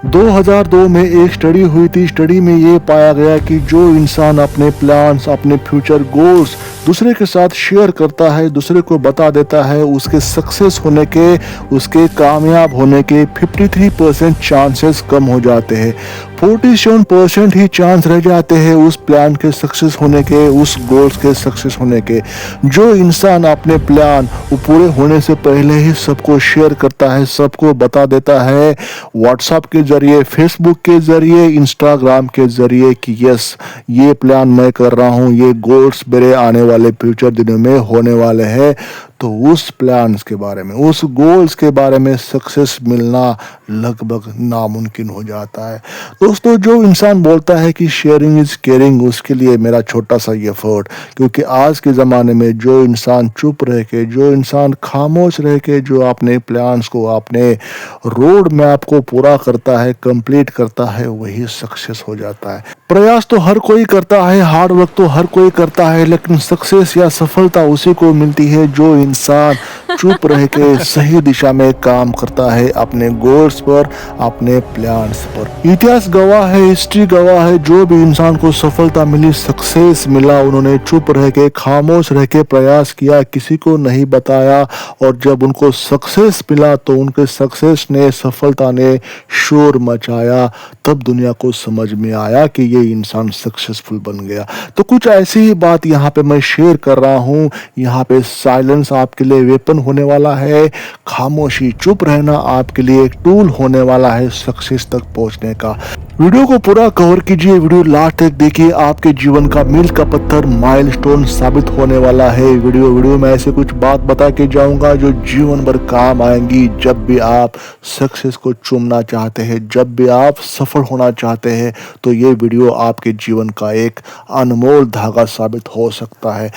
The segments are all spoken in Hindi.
2002 में एक स्टडी हुई थी। स्टडी में ये पाया गया कि जो इंसान अपने प्लान्स, अपने फ्यूचर गोल्स दूसरे के साथ शेयर करता है, दूसरे को बता देता है, उसके सक्सेस होने के, उसके कामयाब होने के 53% चांसेस कम हो जाते हैं। 47% ही चांस रह जाते हैं उस प्लान के सक्सेस होने के, उस गोल्स के सक्सेस होने के। जो इंसान अपने प्लान वो पूरे होने से पहले ही सबको शेयर करता है, सबको बता देता है व्हाट्सएप के जरिए, फेसबुक के जरिए, इंस्टाग्राम के जरिए कि यस ये प्लान मैं कर रहा हूँ, ये गोल्स मेरे आने वाले फ्यूचर दिनों में होने वाले हैं, तो उस प्लान्स के बारे में, उस गोल्स के बारे में सक्सेस मिलना लगभग नामुमकिन हो जाता है। दोस्तों, जो इंसान बोलता है कि शेयरिंग इज केयरिंग, उसके लिए मेरा छोटा सा ये एफर्ट, क्योंकि आज के ज़माने में जो इंसान चुप रह के, जो इंसान खामोश रह के, जो अपने प्लान्स को, अपने रोड मैप को पूरा करता है, कंप्लीट करता है, वही सक्सेस हो जाता है। प्रयास तो हर कोई करता है, हार्ड वर्क तो हर कोई करता है, लेकिन सक्सेस या सफलता उसी को मिलती है जो इंसान चुप रह के सही दिशा में काम करता है, अपने गोल्स पर, अपने प्लान्स पर। इतिहास गवाह है, हिस्ट्री गवाह है, जो भी इंसान को सफलता मिली, सक्सेस मिला, उन्होंने चुप रह के, खामोश रह के प्रयास किया, किसी को नहीं बताया, और जब उनको सक्सेस मिला तो उनके सक्सेस ने, सफलता ने शोर मचाया, तब दुनिया को समझ में आया कि ये इंसान सक्सेसफुल बन गया। तो कुछ ऐसी ही बात यहाँ पे मैं शेयर कर रहा हूँ। यहाँ पे साइलेंस आपके लिए वेपन होने वाला है, खामोशी, चुप रहना आपके लिए एक टूल होने वाला है सक्सेस तक पहुँचने का। वीडियो को पूरा कवर कीजिए, वीडियो लास्ट तक देखिए, आपके जीवन का मील का पत्थर, माइलस्टोन साबित होने वाला है। वीडियो में ऐसे कुछ बात बता के जाऊंगा जो जीवन भर काम आएंगी, जब भी आप सक्सेस को चूमना चाहते हैं, जब भी आप सफल होना चाहते हैं, तो ये वीडियो आपके जीवन का एक अनमोल धागा साबित हो सकता है।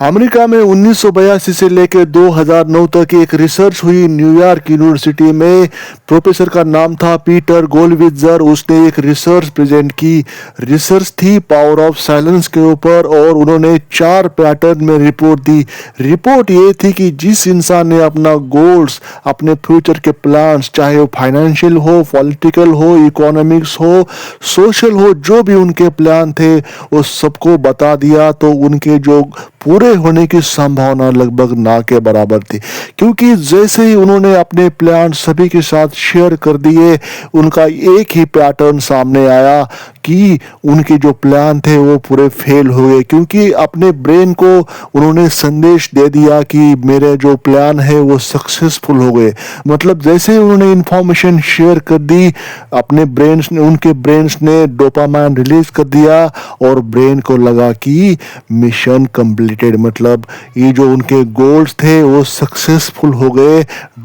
अमेरिका में 1982 से लेकर 2009 तक एक रिसर्च हुई न्यूयॉर्क यूनिवर्सिटी में। प्रोफेसर का नाम था पीटर गोलवित्जर। उसने एक रिसर्च प्रेजेंट की। रिसर्च थी पावर ऑफ साइलेंस के ऊपर, और उन्होंने 4 पैटर्न में रिपोर्ट दी। रिपोर्ट ये थी कि जिस इंसान ने अपना गोल्स, अपने फ्यूचर के प्लान्स, चाहे वो फाइनेंशियल हो, पॉलिटिकल हो, इकोनॉमिक्स हो, सोशल हो, जो भी उनके प्लान थे वो सबको बता दिया, तो उनके जो पूरे होने की संभावना लगभग ना के बराबर थी। क्योंकि जैसे ही उन्होंने अपने प्लान सभी के साथ शेयर कर दिए, उनका एक ही पैटर्न सामने आया कि उनके जो प्लान थे वो पूरे फेल हो गए। क्योंकि अपने ब्रेन को उन्होंने संदेश दे दिया कि मेरे जो प्लान है वो सक्सेसफुल हो गए। मतलब जैसे ही उन्होंने इंफॉर्मेशन शेयर कर दी, अपने ब्रेन्स ने, उनके ब्रेन्स ने डोपामाइन रिलीज कर दिया, और ब्रेन को लगा कि मिशन कंप्लीटेड, मतलब ये जो उनके गोल्स थे वो सक्सेसफुल हो गए,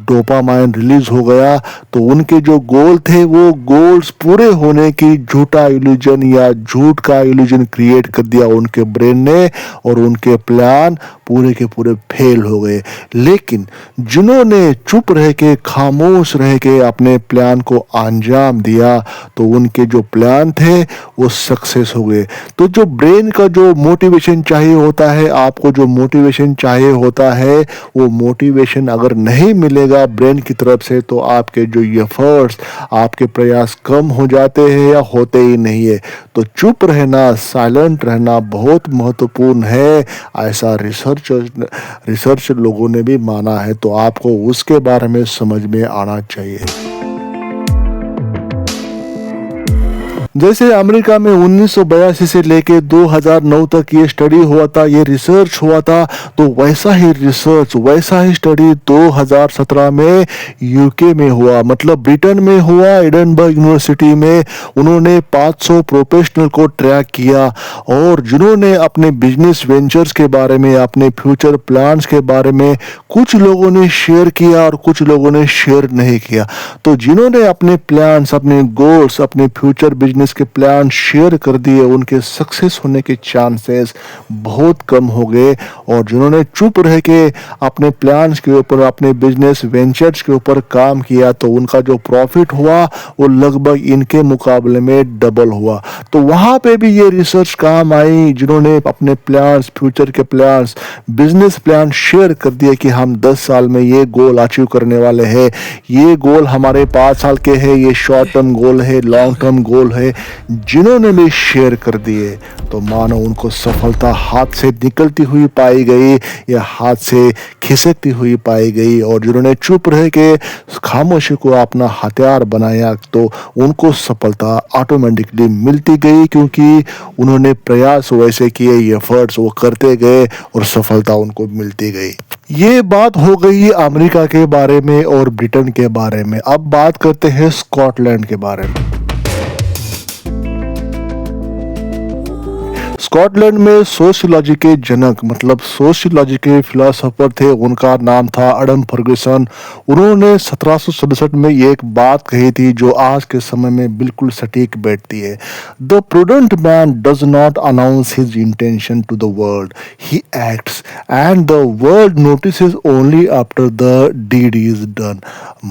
डोपामाइन रिलीज हो गया। तो उनके जो गोल थे वो गोल्स पूरे होने की झूठा इल्यूजन या झूठ का इल्यूजन क्रिएट कर दिया उनके ब्रेन ने, और उनके प्लान पूरे के पूरे फेल हो गए। लेकिन जिन्होंने चुप रह के, खामोश रह के अपने प्लान को अंजाम दिया, तो उनके जो प्लान थे वो सक्सेस हो गए। तो जो ब्रेन का जो मोटिवेशन चाहिए होता है, आपको जो मोटिवेशन चाहिए होता है, वो मोटिवेशन अगर नहीं मिलेगा ब्रेन की तरफ से, तो आपके जो एफर्ट्स, आपके प्रयास कम हो जाते हैं या होते ही नहीं है। तो चुप रहना, साइलेंट रहना बहुत महत्वपूर्ण है, ऐसा रिसर्च लोगों ने भी माना है। तो आपको उसके बारे में समझ में आना चाहिए। जैसे अमेरिका में 1982 से लेके 2009 तक ये स्टडी हुआ था, ये रिसर्च हुआ था, तो वैसा ही रिसर्च, वैसा ही स्टडी 2017 में यूके में हुआ, मतलब ब्रिटेन में हुआ। एडिनबर्ग यूनिवर्सिटी में उन्होंने 500 प्रोफेशनल को ट्रैक किया, और जिन्होंने अपने बिजनेस वेंचर्स के बारे में, अपने फ्यूचर प्लान्स के बारे में, कुछ लोगों ने शेयर किया और कुछ लोगों ने शेयर नहीं किया। तो जिन्होंने अपने प्लान्स, अपने गोल्स, अपने फ्यूचर बिजनेस बिजनेस के प्लान शेयर कर दिए, उनके सक्सेस होने के चांसेस बहुत कम हो गए। और जिन्होंने चुप रह के अपने प्लान्स के ऊपर, अपने बिजनेस वेंचर्स के ऊपर काम किया, तो उनका जो प्रॉफिट हुआ वो लगभग इनके मुकाबले में डबल हुआ। तो वहाँ पे भी ये रिसर्च काम आई, जिन्होंने अपने प्लान्स, फ्यूचर के प्लान्स, बिजनेस प्लान शेयर कर दिए कि हम 10 साल में ये गोल अचीव करने वाले हैं, ये गोल हमारे 5 साल के हैं, ये शॉर्ट टर्म गोल है, लॉन्ग टर्म गोल है। जिन्होंने भी शेयर कर दिए तो मानो उनको सफलता हाथ से निकलती हुई पाई गई या हाथ से खिसकती हुई पाई गई। और जिन्होंने चुप रह के खामोशी को अपना हथियार बनाया तो उनको सफलता ऑटोमेटिकली मिलती गई, क्योंकि उन्होंने प्रयास वैसे किए, एफर्ट्स वो करते गए और सफलता उनको मिलती गई। ये बात हो गई अमेरिका के बारे में और ब्रिटेन के बारे में। अब बात करते हैं स्कॉटलैंड के बारे में। स्कॉटलैंड में सोशियोलॉजी के जनक, मतलब सोशियोलॉजी के फिलोसोफर थे, उनका नाम था एडम फर्ग्यूसन। उन्होंने 1767 में एक बात कही थी जो आज के समय में बिल्कुल सटीक बैठती है। The prudent man does not announce his intention to the world, he acts and the world notices only after the deed is done.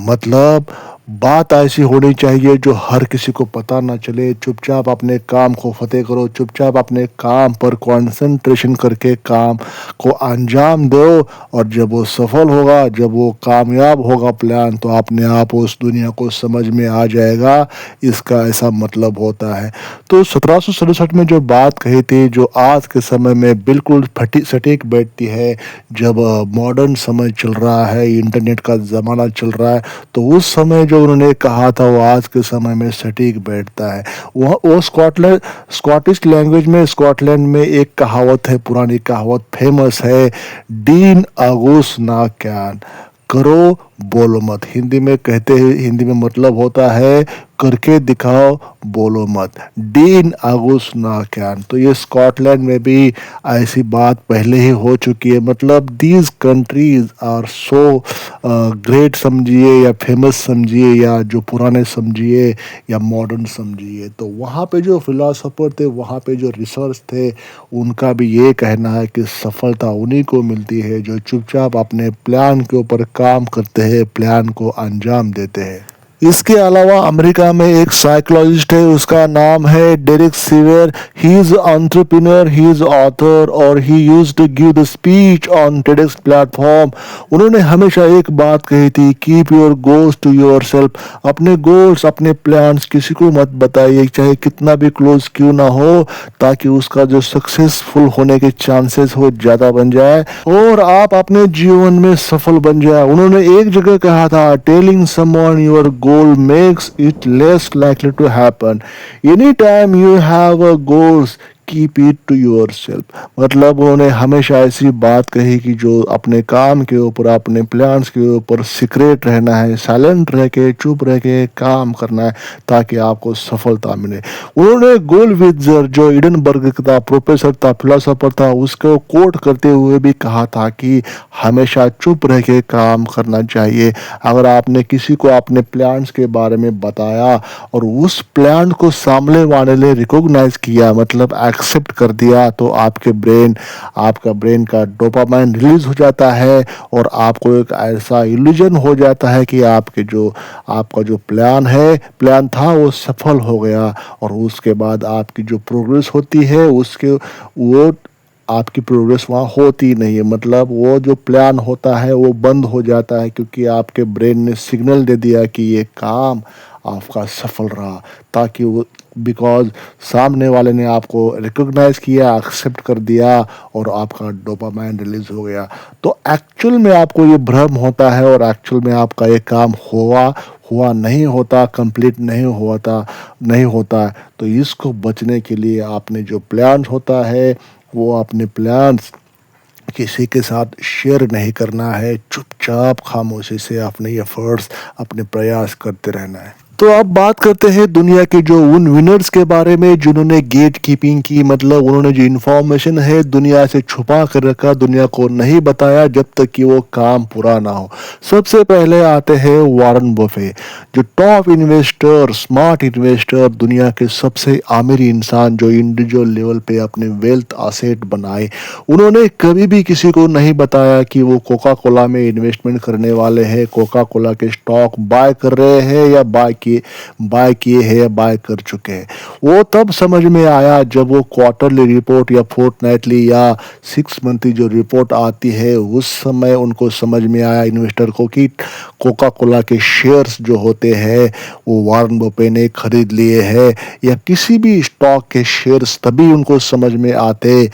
मतलब बात ऐसी होनी चाहिए जो हर किसी को पता ना चले, चुपचाप अपने काम को फतेह करो, चुपचाप अपने काम पर कंसंट्रेशन करके काम को अंजाम दो, और जब वो सफल होगा, जब वो कामयाब होगा प्लान, तो अपने आप उस दुनिया को समझ में आ जाएगा इसका ऐसा मतलब होता है। तो 1767 में जो बात कही थी, जो आज के समय में बिल्कुल सटीक बैठती है, जब मॉडर्न समय चल रहा है, इंटरनेट का ज़माना चल रहा है, तो उस समय जो उन्होंने कहा था वो आज के समय में सटीक बैठता है। वो स्कॉटिश लैंग्वेज में, स्कॉटलैंड में एक कहावत है, पुरानी कहावत फेमस है, डीन आगूस ना कैन, करो बोलो मत। हिंदी में कहते हैं, हिंदी में मतलब होता है करके दिखाओ बोलो मत, डीन आगुस ना कैन। तो ये स्कॉटलैंड में भी ऐसी बात पहले ही हो चुकी है। मतलब these countries are so great समझिए या फेमस समझिए या जो पुराने समझिए या मॉडर्न समझिए, तो वहाँ पे जो फिलोसोफर थे, वहाँ पे जो रिसर्च थे, उनका भी ये कहना है कि सफलता उन्हीं को मिलती है जो चुपचाप अपने प्लान के ऊपर काम करते हैं, प्लान को अंजाम देते हैं। इसके अलावा अमेरिका में एक साइकोलॉजिस्ट है, उसका नाम है Derek Sivers. He is entrepreneur, he is author और he used to give the speech on TEDx platform. उन्होंने हमेशा एक बात कही थी, keep your goals to yourself. अपने गोल्स, अपने प्लान्स किसी को मत बताइए, चाहे कितना भी क्लोज क्यों ना हो, ताकि उसका जो सक्सेसफुल होने के चांसेस हो ज़्यादा बन जाए और आप अपने जीवन में सफल बन जाए। उन्होंने एक जगह कहा था, telling someone your goal makes it less likely to happen. Anytime you have a goals, keep it to yourself. मतलब उन्होंने हमेशा ऐसी बात कही कि जो अपने काम के ऊपर, अपने प्लान्स के ऊपर सीक्रेट रहना है, साइलेंट रह के, चुप रह के काम करना है, ताकि आपको सफलता मिले। उन्होंने गोल विजर, जो एडनबर्ग का प्रोफेसर था, फिलोसोफर था, उसको कोट करते हुए भी कहा था कि हमेशा चुप रह के काम करना चाहिए। अगर आपने किसी को अपने प्लान्स के बारे में बताया और उस प्लान को सामने वाले ने रिकॉग्नाइज किया, मतलब एक्सेप्ट कर दिया, तो आपका ब्रेन का डोपामाइन रिलीज हो जाता है और आपको एक ऐसा इल्यूजन हो जाता है कि आपका जो प्लान था वो सफल हो गया। और उसके बाद आपकी जो प्रोग्रेस होती है, वो आपकी प्रोग्रेस वहाँ होती नहीं है। मतलब वो जो प्लान होता है वो बंद हो जाता है, क्योंकि आपके ब्रेन ने सिग्नल दे दिया कि ये काम आपका सफल रहा, ताकि वो बिकॉज सामने वाले ने आपको रिकॉग्नाइज किया, एक्सेप्ट कर दिया और आपका डोपामाइन रिलीज हो गया। तो एक्चुअल में आपको ये भ्रम होता है और एक्चुअल में आपका ये काम हुआ नहीं होता, कंप्लीट नहीं होता। तो इसको बचने के लिए आपने जो प्लान होता है, वो अपने प्लान्स किसी के साथ शेयर नहीं करना है, चुपचाप खामोशी से अपने एफर्ट्स, अपने प्रयास करते रहना है। तो अब बात करते हैं दुनिया के जो उन विनर्स के बारे में जिन्होंने गेट कीपिंग की, मतलब उन्होंने जो इन्फॉर्मेशन है दुनिया से छुपा कर रखा, दुनिया को नहीं बताया जब तक कि वो काम पूरा ना हो। सबसे पहले आते हैं वॉरेन बफे, जो टॉप इन्वेस्टर, स्मार्ट इन्वेस्टर, दुनिया के सबसे अमीर इंसान जो इंडिविजुअल लेवल पे अपने वेल्थ असेट बनाए। उन्होंने कभी भी किसी को नहीं बताया कि वो कोका कोला में इन्वेस्टमेंट करने वाले हैं, कोका कोला के स्टॉक बाय कर रहे हैं या बाय किए हैं या बाय कर चुके हैं। वो तब समझ में आया जब वो क्वार्टरली रिपोर्ट या फोर्टनाइटली या 6 मंथली जो रिपोर्ट आती है, उस समय उनको समझ में आया इन्वेस्टर को कि कोका कोला के शेयर्स जो होते हैं वो वॉरेन बफे ने खरीद लिए हैं, या किसी भी स्टॉक के शेयर्स तभी उनको समझ में आते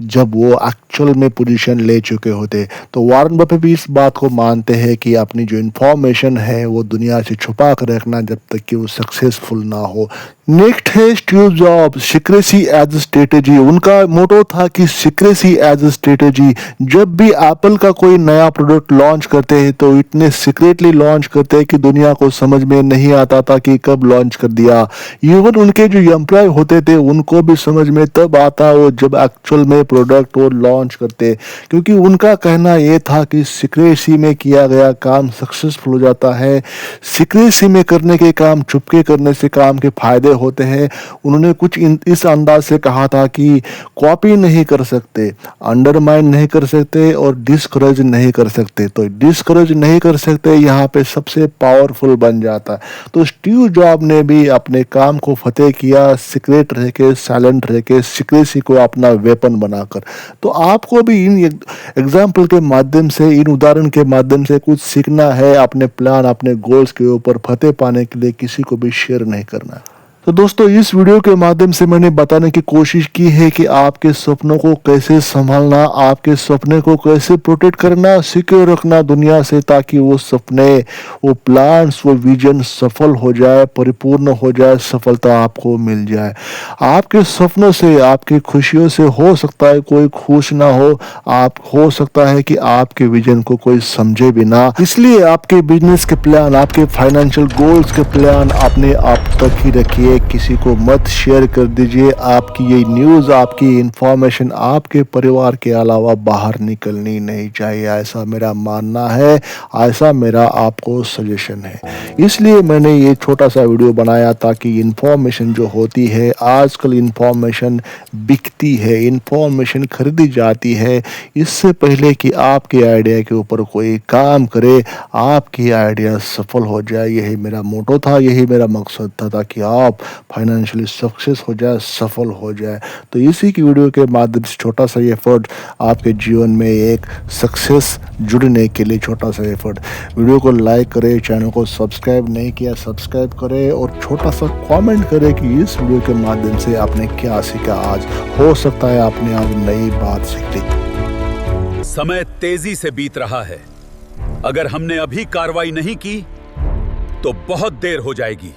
जब वो एक्चुअल में पोजीशन ले चुके होते। तो वॉरेन बफे भी इस बात को मानते हैं कि अपनी जो इन्फॉर्मेशन है वो दुनिया से छुपा कर रखना जब तक कि वो सक्सेसफुल ना हो। नेक्स्ट है Steve Jobs, secrecy as strategy. उनका मोटो था कि सीक्रेसी एज स्ट्रेटेजी। जब भी एप्पल का कोई नया प्रोडक्ट लॉन्च करते हैं तो इतने सीक्रेटली लॉन्च करते हैं कि दुनिया को समझ में नहीं आता था कि कब लॉन्च कर दिया। इवन उनके जो एम्प्लॉय होते थे उनको भी समझ में तब आता वो जब एक्चुअल में प्रोडक्ट वो लॉन्च करते, क्योंकि उनका कहना ये था कि सीक्रेसी में किया गया काम सक्सेसफुल हो जाता है। सीक्रेसी में करने के काम, चुपके करने से काम के फायदे होते हैं। उन्होंने कुछ इस अंदाज से कहा था कि कॉपी नहीं कर सकते, अंडरमाइन नहीं कर सकते और डिस्करेज नहीं कर सकते। तो डिस्करेज नहीं कर सकते यहाँ पे सबसे पावरफुल बन जाता है। तो स्टीव जॉब ने भी अपने काम को फतेह किया, सीक्रेट रह के, साइलेंट रह के, सीक्रेसी को अपना वेपन बनाकर। तो आपको भी इन एग्जाम्पल के माध्यम से, इन उदाहरण के माध्यम से कुछ सीखना है। अपने प्लान, अपने गोल्स के ऊपर फतेह पाने के लिए किसी को भी शेयर नहीं करना है। तो दोस्तों, इस वीडियो के माध्यम से मैंने बताने की कोशिश की है कि आपके सपनों को कैसे संभालना, आपके सपने को कैसे प्रोटेक्ट करना, सिक्योर रखना दुनिया से, ताकि वो सपने, वो प्लान्स, वो विजन सफल हो जाए, परिपूर्ण हो जाए, सफलता आपको मिल जाए। आपके सपनों से, आपकी खुशियों से हो सकता है कोई खुश ना हो, आप हो सकता है कि आपके विजन को कोई समझे भी ना। इसलिए आपके बिजनेस के प्लान, आपके फाइनेंशियल गोल्स के प्लान अपने आप तक ही रखिए, किसी को मत शेयर कर दीजिए। आपकी ये न्यूज़, आपकी इंफॉर्मेशन आपके परिवार के अलावा बाहर निकलनी नहीं चाहिए, ऐसा मेरा मानना है, ऐसा मेरा आपको सजेशन है। इसलिए मैंने ये छोटा सा वीडियो बनाया ताकि इंफॉर्मेशन जो होती है, आजकल इंफॉर्मेशन बिकती है, इंफॉर्मेशन खरीदी जाती है। इससे पहले कि आपके आइडिया के ऊपर कोई काम करे, आपकी आइडिया सफल हो जाए, यही मेरा मोटो था, यही मेरा मकसद था, ताकि आप फाइनेंशियली सक्सेस हो जाए, सफल हो जाए। तो इसी की वीडियो के माध्यम से छोटा सा एफर्ट आपके जीवन में एक सक्सेस जुड़ने के लिए, छोटा सा एफर्ट। वीडियो को लाइक करें, चैनल को सब्सक्राइब नहीं किया सब्सक्राइब करें और छोटा सा कमेंट करें कि इस वीडियो के माध्यम से आपने क्या सीखा। आज हो सकता है आपने आज नई बात सीख ली। समय तेजी से बीत रहा है। अगर हमने अभी कार्रवाई नहीं की तो बहुत देर हो जाएगी।